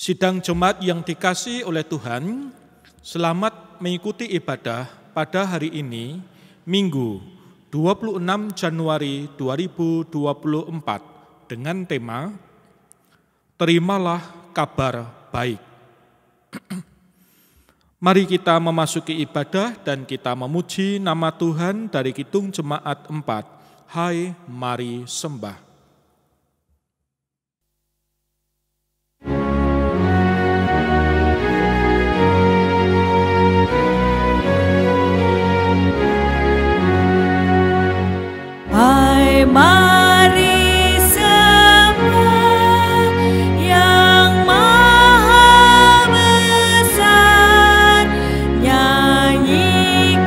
Sidang jemaat yang dikasihi oleh Tuhan, selamat mengikuti ibadah pada hari ini, Minggu 26 Januari 2024 dengan tema Terimalah Kabar Baik. Mari kita memasuki ibadah dan kita memuji nama Tuhan dari Kidung Jemaat 4. Hai, mari sembah. Hai, mari sembah Yang Maha Besar, nyanyikan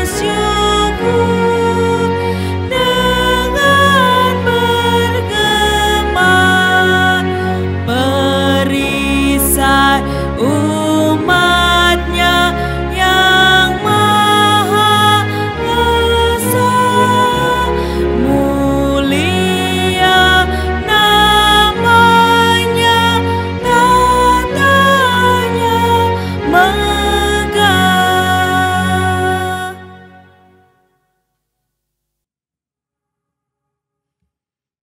syukur dengan bergema, perisai umatnya yang Maha Esa, mulia namanya, katanya megah.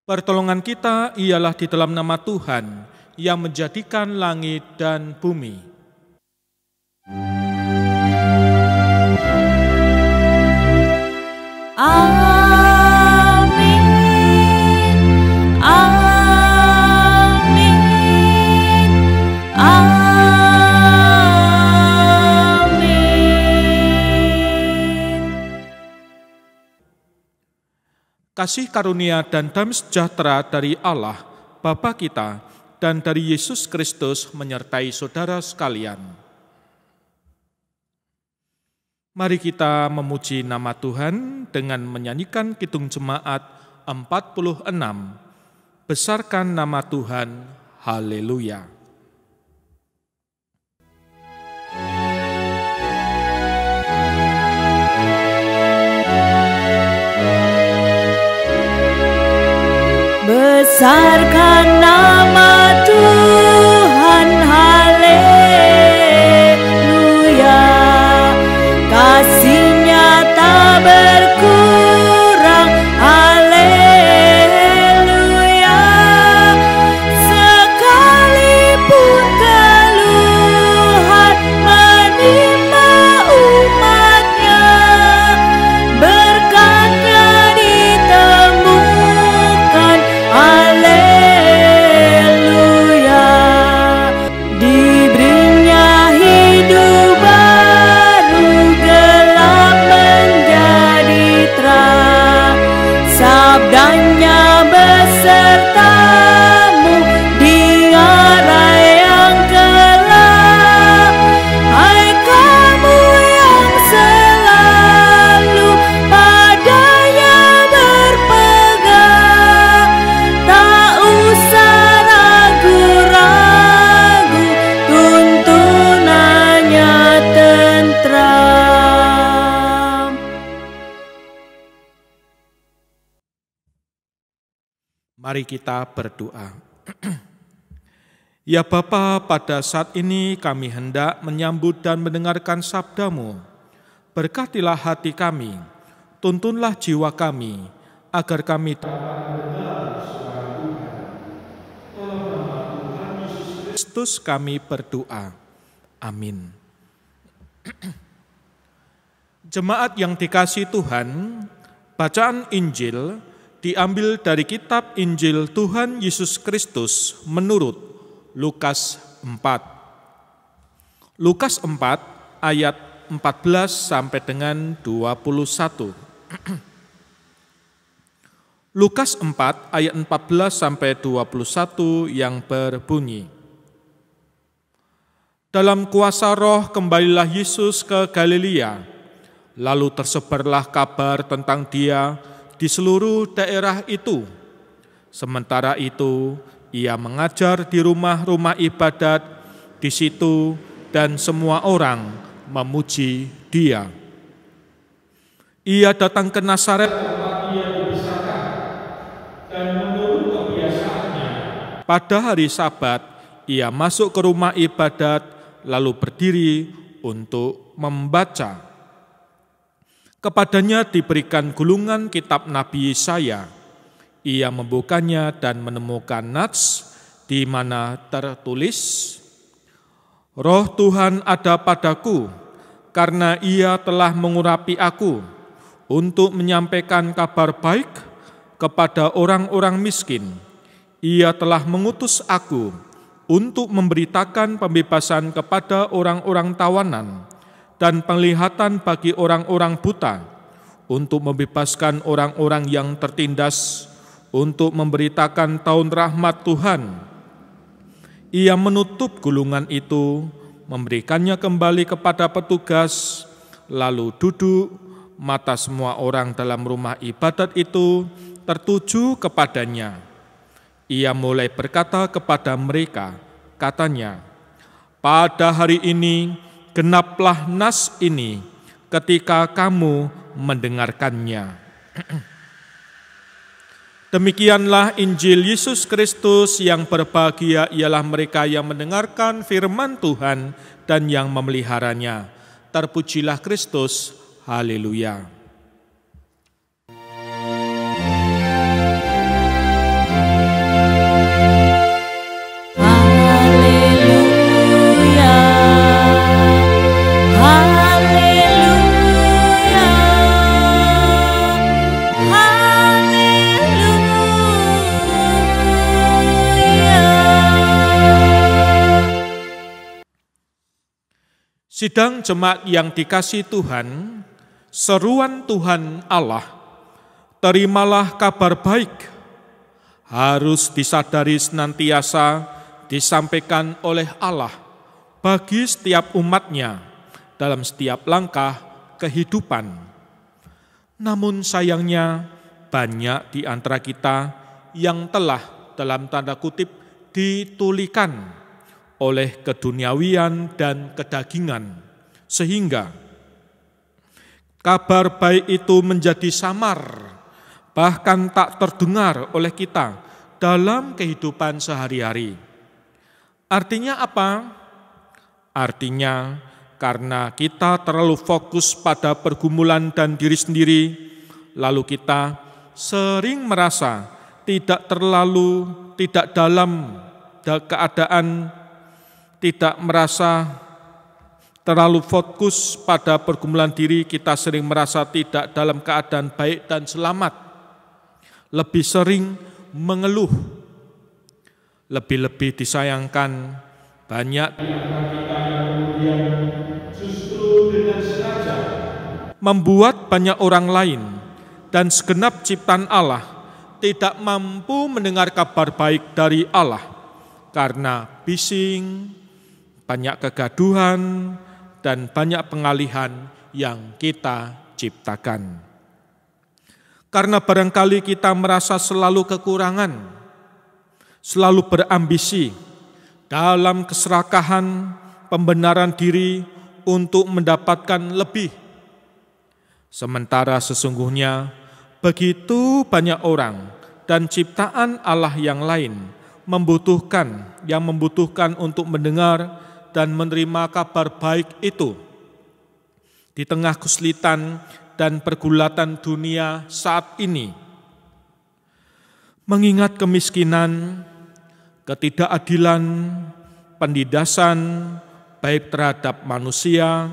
Pertolongan kita ialah di dalam nama Tuhan yang menjadikan langit dan bumi. Amin, amin, amin. Kasih karunia dan damai sejahtera dari Allah, Bapa kita, dan dari Yesus Kristus menyertai saudara sekalian. Mari kita memuji nama Tuhan dengan menyanyikan Kidung Jemaat 46. Besarkan nama Tuhan, haleluya. Besarkan nama Tuhan, haleluya. Kasih-Nya tak berkurang, haleluya. Sekalipun keluhan menimpa umat-Nya, berkat-Nya ditemukan, haleluya. Diberinya hidup baru, gelap menjadi terang. Sabdanya besertamu di arah yang gelap. Hai kamu yang selalu padanya berpegang, tak usah ragu-ragu, tuntunannya tentram. Mari kita berdoa. Ya Bapa, pada saat ini kami hendak menyambut dan mendengarkan sabda-Mu. Berkatilah hati kami, tuntunlah jiwa kami, agar kami Kristus kami berdoa. Amin. Jemaat yang dikasihi Tuhan, bacaan Injil diambil dari kitab Injil Tuhan Yesus Kristus menurut Lukas 4. Lukas 4 ayat 14 sampai dengan 21. Lukas 4 ayat 14 sampai 21 yang berbunyi. Dalam kuasa Roh kembalilah Yesus ke Galilea, lalu tersebarlah kabar tentang Dia di seluruh daerah itu. Sementara itu, Ia mengajar di rumah-rumah ibadat di situ dan semua orang memuji Dia. Ia datang ke Nazaret tempat Ia dibesarkan, dan menurut kebiasaannya, pada hari Sabat ia masuk ke rumah ibadat lalu berdiri untuk membaca. Kepadanya diberikan gulungan kitab Nabi Yesaya. Ia membukanya dan menemukan nats di mana tertulis, Roh Tuhan ada padaku, karena Ia telah mengurapi aku untuk menyampaikan kabar baik kepada orang-orang miskin. Ia telah mengutus aku untuk memberitakan pembebasan kepada orang-orang tawanan dan penglihatan bagi orang-orang buta, untuk membebaskan orang-orang yang tertindas, untuk memberitakan tahun rahmat Tuhan. Ia menutup gulungan itu, memberikannya kembali kepada petugas, lalu duduk. Mata semua orang dalam rumah ibadat itu tertuju kepadanya. Ia mulai berkata kepada mereka, katanya, pada hari ini genaplah nas ini ketika kamu mendengarkannya. Demikianlah Injil Yesus Kristus. Yang berbahagia ialah mereka yang mendengarkan firman Tuhan dan yang memeliharanya. Terpujilah Kristus. Haleluya. Sidang jemaat yang dikasihi Tuhan, seruan Tuhan Allah, terimalah kabar baik, harus disadari senantiasa disampaikan oleh Allah bagi setiap umatnya dalam setiap langkah kehidupan. Namun sayangnya banyak di antara kita yang telah dalam tanda kutip ditulikan oleh keduniawian dan kedagingan, sehingga kabar baik itu menjadi samar, bahkan tak terdengar oleh kita dalam kehidupan sehari-hari. Artinya apa? Artinya karena kita terlalu fokus pada pergumulan dan diri sendiri, lalu kita sering merasa tidak dalam keadaan, tidak merasa terlalu fokus pada pergumulan diri, kita sering merasa tidak dalam keadaan baik dan selamat. Lebih sering mengeluh. Lebih-lebih disayangkan, banyak di antara kita yang kemudian justru dengan sengaja membuat banyak orang lain dan segenap ciptaan Allah tidak mampu mendengar kabar baik dari Allah karena bising, banyak kegaduhan, dan banyak pengalihan yang kita ciptakan. Karena barangkali kita merasa selalu kekurangan, selalu berambisi dalam keserakahan pembenaran diri untuk mendapatkan lebih. Sementara sesungguhnya begitu banyak orang dan ciptaan Allah yang lain yang membutuhkan untuk mendengar dan menerima kabar baik itu. Di tengah kesulitan dan pergulatan dunia saat ini, mengingat kemiskinan, ketidakadilan, penindasan baik terhadap manusia,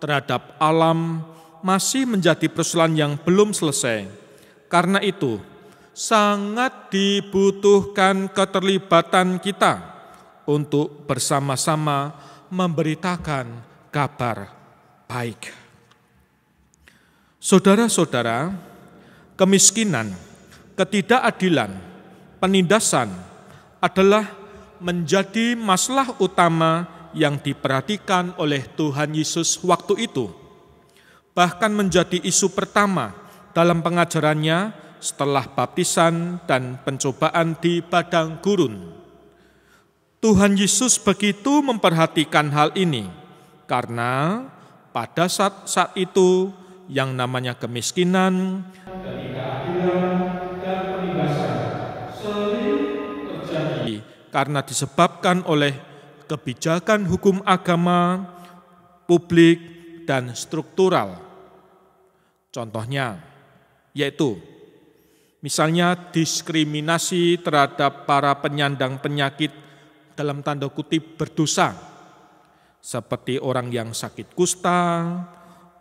terhadap alam, masih menjadi persoalan yang belum selesai. Karena itu, sangat dibutuhkan keterlibatan kita untuk bersama-sama memberitakan kabar baik. Saudara-saudara, kemiskinan, ketidakadilan, penindasan adalah menjadi masalah utama yang diperhatikan oleh Tuhan Yesus waktu itu. Bahkan menjadi isu pertama dalam pengajarannya setelah baptisan dan pencobaan di padang gurun. Tuhan Yesus begitu memperhatikan hal ini, karena pada saat itu yang namanya kemiskinan, ketidakadilan, dan penindasan sering terjadi karena disebabkan oleh kebijakan hukum agama, publik, dan struktural. Contohnya, yaitu misalnya diskriminasi terhadap para penyandang penyakit dalam tanda kutip berdosa, seperti orang yang sakit kusta,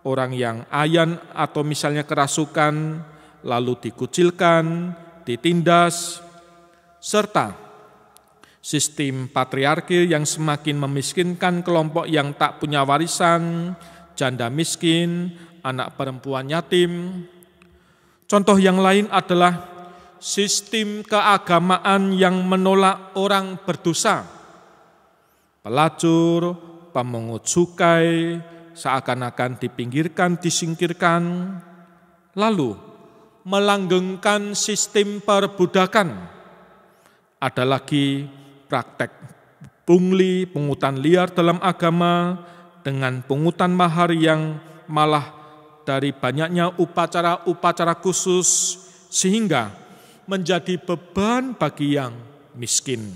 orang yang ayan atau misalnya kerasukan, lalu dikucilkan, ditindas, serta sistem patriarki yang semakin memiskinkan kelompok yang tak punya warisan, janda miskin, anak perempuan yatim. Contoh yang lain adalah sistem keagamaan yang menolak orang berdosa, pelacur, pemungut cukai, seakan-akan dipinggirkan, disingkirkan, lalu melanggengkan sistem perbudakan. Ada lagi praktek pungli, pungutan liar dalam agama dengan pungutan mahar yang malah dari banyaknya upacara-upacara khusus sehingga menjadi beban bagi yang miskin.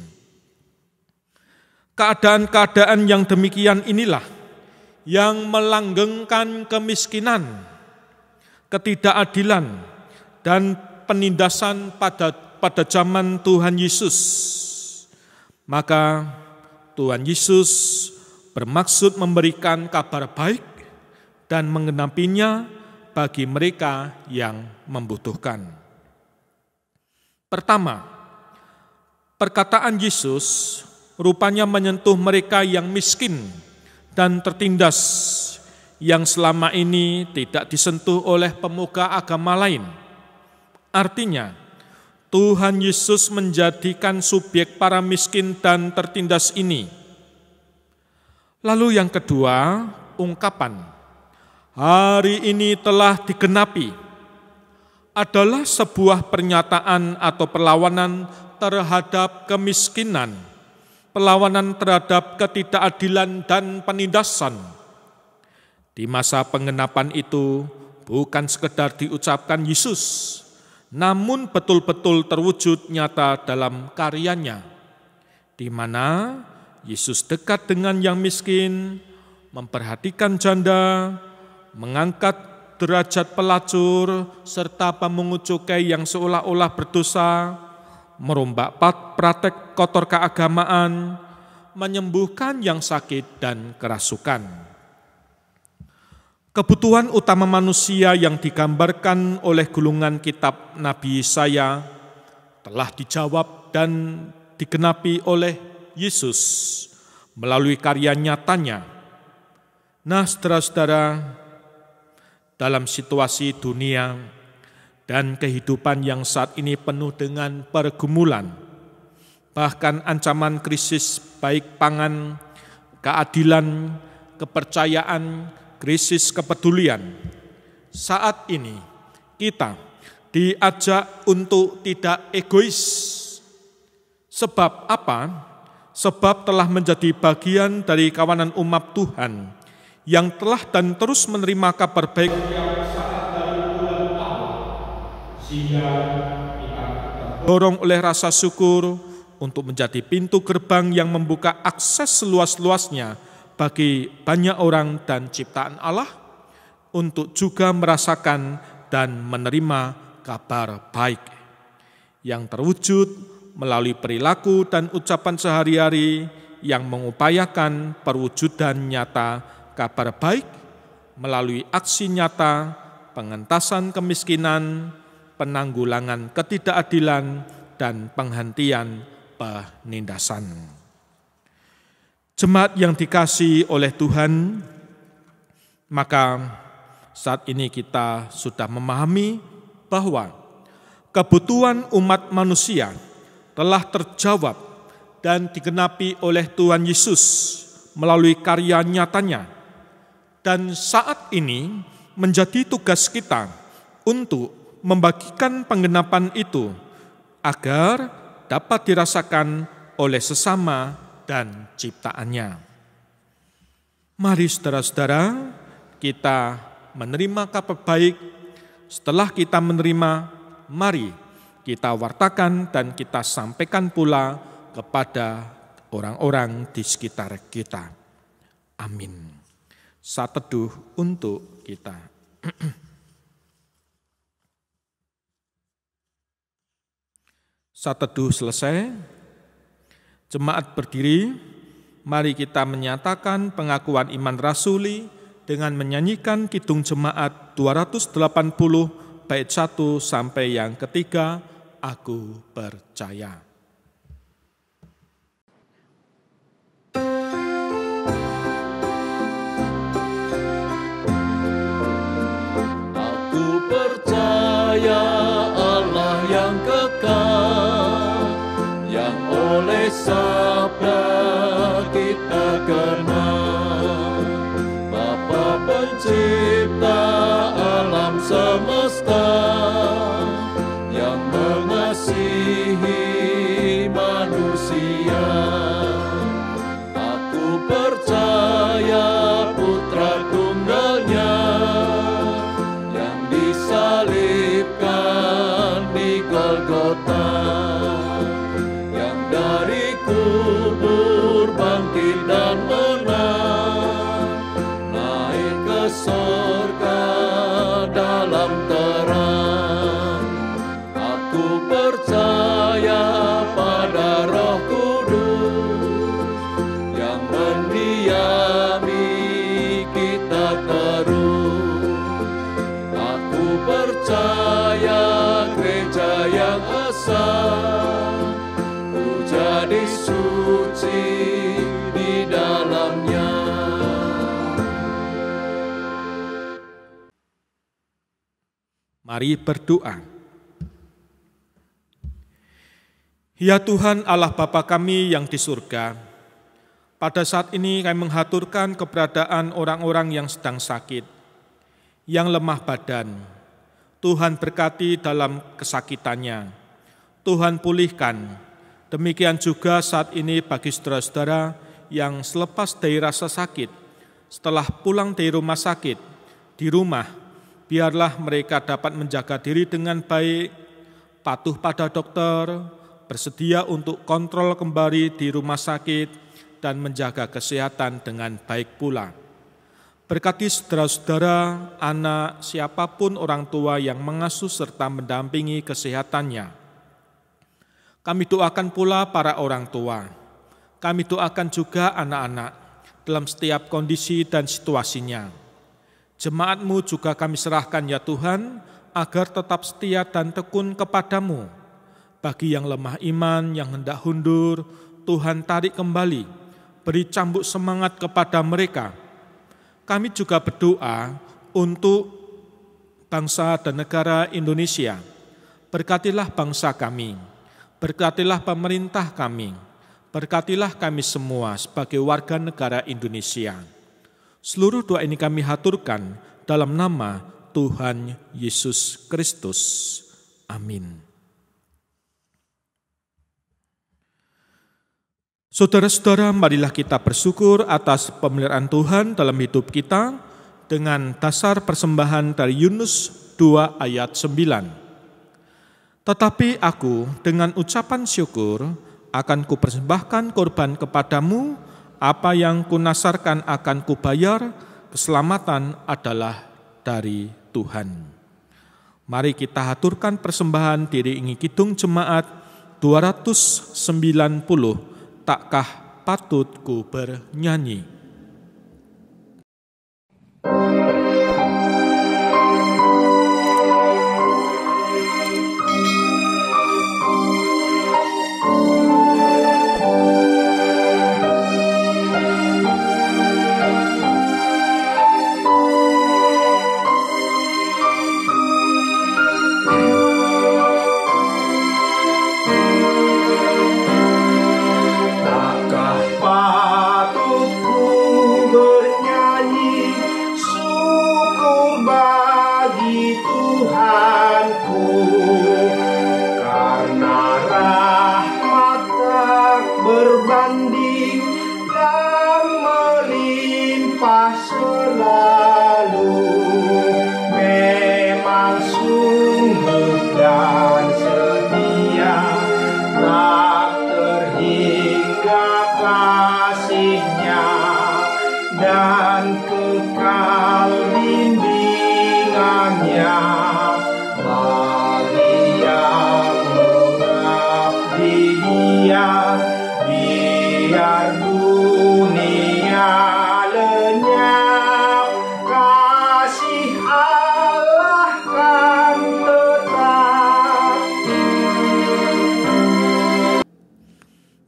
Keadaan-keadaan yang demikian inilah yang melanggengkan kemiskinan, ketidakadilan, dan penindasan pada zaman Tuhan Yesus. Maka Tuhan Yesus bermaksud memberikan kabar baik dan menggenapinya bagi mereka yang membutuhkan. Pertama, perkataan Yesus rupanya menyentuh mereka yang miskin dan tertindas yang selama ini tidak disentuh oleh pemuka agama lain. Artinya, Tuhan Yesus menjadikan subjek para miskin dan tertindas ini. Lalu yang kedua, ungkapan "hari ini telah digenapi" adalah sebuah pernyataan atau perlawanan terhadap kemiskinan, perlawanan terhadap ketidakadilan dan penindasan. Di masa penggenapan itu bukan sekedar diucapkan Yesus, namun betul-betul terwujud nyata dalam karyanya, di mana Yesus dekat dengan yang miskin, memperhatikan janda, mengangkat derajat pelacur, serta pemungut cukai yang seolah-olah berdosa, merombak praktek kotor keagamaan, menyembuhkan yang sakit dan kerasukan. Kebutuhan utama manusia yang digambarkan oleh gulungan kitab Nabi Yesaya telah dijawab dan digenapi oleh Yesus melalui karya nyatanya. Nah, saudara-saudara, dalam situasi dunia dan kehidupan yang saat ini penuh dengan pergumulan, bahkan ancaman krisis baik pangan, keadilan, kepercayaan, krisis kepedulian, saat ini kita diajak untuk tidak egois. Sebab apa? Sebab telah menjadi bagian dari kawanan umat Tuhan yang telah dan terus menerima kabar baik sehingga kita terdorong oleh rasa syukur untuk menjadi pintu gerbang yang membuka akses seluas-luasnya bagi banyak orang dan ciptaan Allah untuk juga merasakan dan menerima kabar baik yang terwujud melalui perilaku dan ucapan sehari-hari yang mengupayakan perwujudan nyata kabar baik melalui aksi nyata pengentasan kemiskinan, penanggulangan ketidakadilan, dan penghentian penindasan. Jemaat yang dikasihi oleh Tuhan, maka saat ini kita sudah memahami bahwa kebutuhan umat manusia telah terjawab dan digenapi oleh Tuhan Yesus melalui karya nyatanya. Dan saat ini menjadi tugas kita untuk membagikan penggenapan itu agar dapat dirasakan oleh sesama dan ciptaannya. Mari saudara-saudara, kita menerima kabar baik. Setelah kita menerima, mari kita wartakan dan kita sampaikan pula kepada orang-orang di sekitar kita. Amin. Saat teduh untuk kita. Saat teduh selesai, jemaat berdiri, mari kita menyatakan pengakuan iman rasuli dengan menyanyikan Kidung Jemaat 280 bait 1 sampai yang ketiga, Aku Percaya. Aku percaya Allah yang kekal, yang oleh sabda kita kenal, Bapa pencipta alam semesta, yang mengasihi manusia. Aku percaya Putra Tunggalnya yang disalibkan di Golgota, yang dari kubur bangkit dan menang, naik ke sorga dalam terang. Aku percaya pada Roh Kudus yang mendiami kita terus. Aku percaya gereja yang asal, ku jadi suci di dalamnya. Mari berdoa. Ya Tuhan Allah Bapa kami yang di surga, pada saat ini kami menghaturkan keberadaan orang-orang yang sedang sakit, yang lemah badan. Tuhan berkati dalam kesakitannya. Tuhan pulihkan. Demikian juga saat ini bagi saudara-saudara yang selepas dari rasa sakit, setelah pulang dari rumah sakit, di rumah, biarlah mereka dapat menjaga diri dengan baik, patuh pada dokter, bersedia untuk kontrol kembali di rumah sakit, dan menjaga kesehatan dengan baik pula. Berkati saudara-saudara, anak, siapapun orang tua yang mengasuh serta mendampingi kesehatannya. Kami doakan pula para orang tua. Kami doakan juga anak-anak dalam setiap kondisi dan situasinya. Jemaat-Mu juga kami serahkan ya Tuhan, agar tetap setia dan tekun kepadamu. Bagi yang lemah iman, yang hendak hundur, Tuhan tarik kembali, beri cambuk semangat kepada mereka. Kami juga berdoa untuk bangsa dan negara Indonesia. Berkatilah bangsa kami, berkatilah pemerintah kami, berkatilah kami semua sebagai warga negara Indonesia. Seluruh doa ini kami haturkan dalam nama Tuhan Yesus Kristus. Amin. Saudara-saudara, marilah kita bersyukur atas pemeliharaan Tuhan dalam hidup kita dengan dasar persembahan dari Yunus 2 ayat 9. Tetapi aku dengan ucapan syukur akan kupersembahkan korban kepadamu, apa yang kunasarkan akan kubayar, keselamatan adalah dari Tuhan. Mari kita haturkan persembahan diiringi Kidung Jemaat 290, takkah patut ku bernyanyi. Dan setia tak terhingga.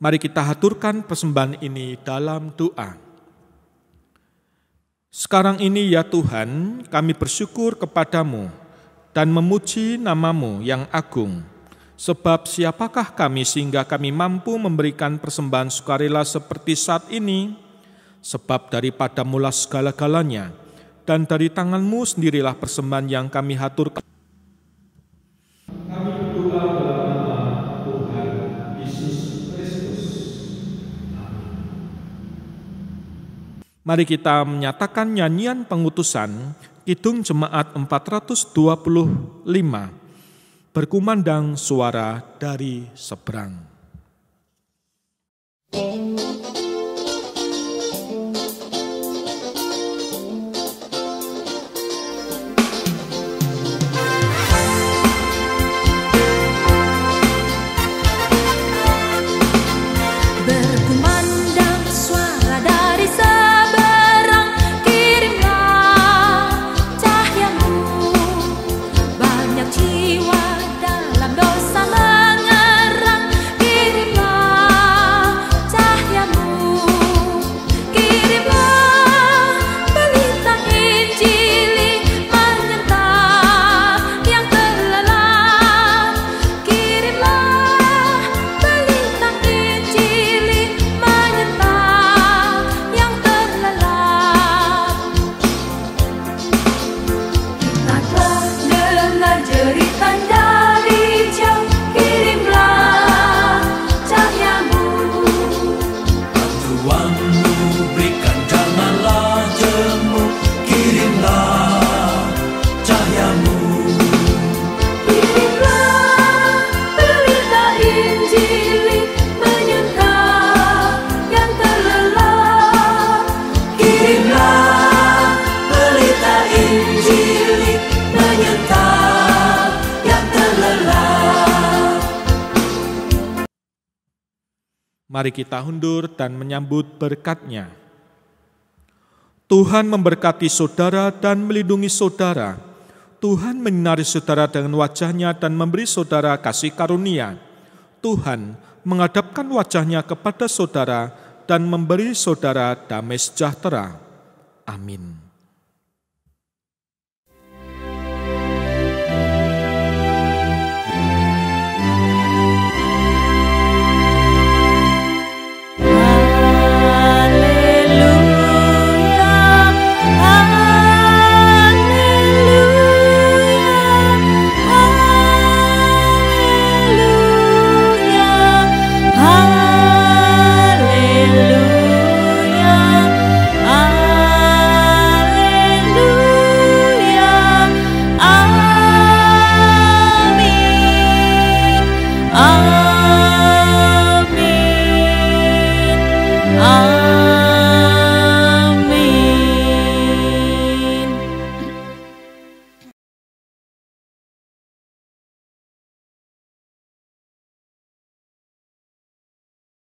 Mari kita haturkan persembahan ini dalam doa. Sekarang ini ya Tuhan, kami bersyukur kepadamu dan memuji nama-Mu yang agung. Sebab siapakah kami sehingga kami mampu memberikan persembahan sukarela seperti saat ini? Sebab daripada-Mulah segala-galanya, dan dari tangan-Mu sendirilah persembahan yang kami haturkan. Kami berdoa dalam nama Tuhan Yesus Kristus. Amin. Mari kita menyatakan nyanyian pengutusan Kidung Jemaat 425, berkumandang suara dari seberang. Berkumandang suara dari seberang, kirimlah cahayamu. Banyak jiwa dalam dosa mengerang, kirimlah cahayamu. Kirimlah berita Injili menyentak yang terlelap. Kirimlah berita Injili menyentak yang terlelap. Kita telah dengar jeritan dari jauh, kirimlah cahayamu. Bantuanmu berikan, janganlah jemu, kirimlah cahayamu. Kirimlah berita Injili menyentak yang terlelap. Kirimlah berita Injili menyentak yang terlelap. Mari kita hundur dan menyambut berkat-Nya. Tuhan memberkati saudara dan melindungi saudara. Tuhan menyinari saudara dengan wajah-Nya dan memberi saudara kasih karunia. Tuhan menghadapkan wajah-Nya kepada saudara dan memberi saudara damai sejahtera. Amin.